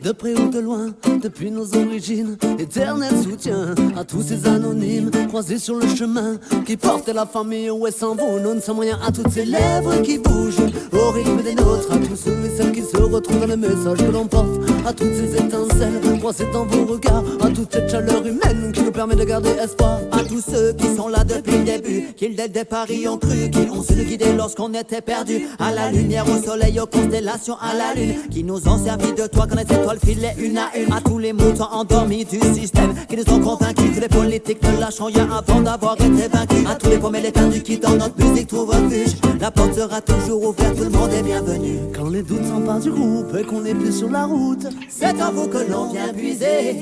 De près ou de loin, depuis nos origines, éternel soutien à tous ces anonymes croisés sur le chemin, qui portent la famille où est sans vous. Nous ne sommes rien à toutes ces lèvres qui bougent au rythme des nôtres, à tous ceux et celles qui se retrouvent dans le message que l'on porte, à toutes ces étincelles croisées dans vos regards, à toute cette chaleur humaine qui nous permet de garder espoir, à tous ceux qui sont là depuis le début, qui dès le départ y ont cru, qui ont su nous guider lorsqu'on était perdu, à la lumière, au soleil, aux constellations, à la lune, qui nous ont servi de toi quand les étoiles filaient une à une, à tous les moutons endormis du système qui nous ont convaincus que les politiques ne lâcheront rien avant d'avoir été vaincus, à tous les paumés, les perdus qui dans notre musique trouvent refuge. La porte sera toujours ouverte, tout le monde est bienvenu. Quand les doutes s'emparent du groupe et qu'on est plus sur la route, c'est en vous que l'on vient puiser.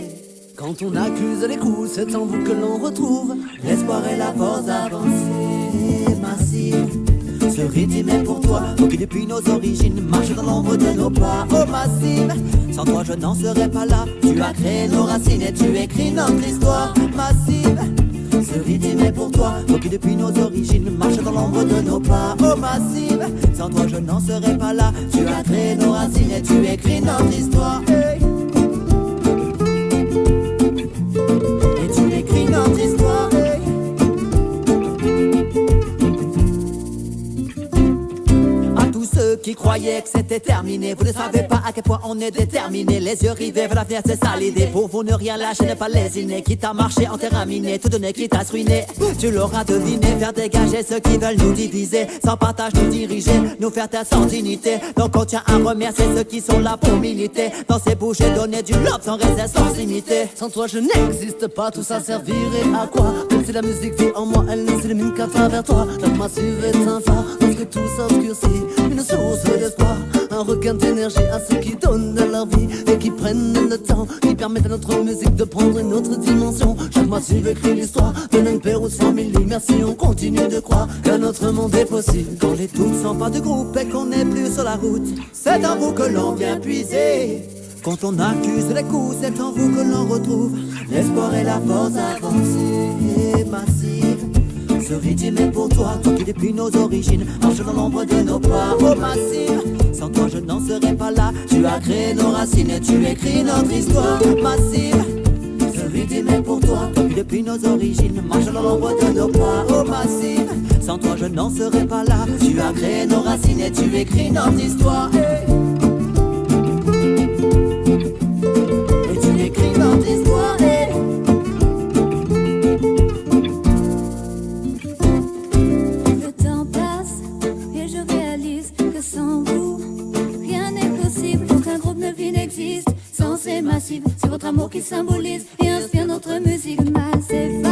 Quand on accuse les coups, c'est en vous que l'on retrouve l'espoir et la force d'avancer massive. Ce rythme est pour toi, toi qui depuis nos origines marche dans l'ombre de nos pas. Oh Massive, sans toi je n'en serais pas là. Tu as créé nos racines et tu écris notre histoire. Massive, ce rythme est pour toi, toi qui depuis nos origines marche dans l'ombre de nos pas. Oh Massive, sans toi je n'en serais pas là. Tu as créé nos racines et tu écris notre histoire. Hey. Et tu écris notre histoire. Hey. Ceux qui croyaient que c'était terminé, vous ne savez pas à quel point on est déterminé. Les yeux rivés vers l'avenir, c'est ça l'idée. Pour vous ne rien lâcher, ne pas lésiner. Quitte à marcher en terrain miné, tout donner, quitte à se ruiner. Tu l'auras deviné, faire dégager ceux qui veulent nous diviser. Sans partage, nous diriger, nous faire taire sans dignité. Donc on tient à remercier ceux qui sont là pour militer. Dans ces bouches et donner du love sans réserve, sans limiter. Sans toi je n'existe pas, tout ça servirait à quoi? Même si la musique vit en moi, elle ne s'illumine qu'à travers toi. La Massive est un phare, lorsque tout s'obscurcit, une source d'espoir, un regain d'énergie à ceux qui donnent de leur vie et qui prennent le temps, qui permettent à notre musique de prendre une autre dimension. Chaque Massive écrit l'histoire de notre père ou 100 000 vies. Merci, on continue de croire que notre monde est possible. Quand les doutes sont pas de groupe et qu'on n'est plus sur la route, c'est en vous que l'on vient puiser. Quand on accuse les coups, c'est en vous que l'on retrouve l'espoir et la force d'avancer. Massive, ce rythme est pour toi, toi qui depuis nos origines marche dans l'ombre de nos pas. Oh Massive, sans toi je n'en serais pas là. Tu as créé nos racines et tu écris notre histoire. Massive, ce rythme est pour toi, toi qui depuis nos origines marche dans l'ombre de nos pas. Oh Massive, sans toi je n'en serais pas là. Tu as créé nos racines et tu écris notre histoire. Hey. Et tu écris notre histoire. Hey. Sans ces Massive, c'est votre amour qui symbolise et inspire notre musique Massive.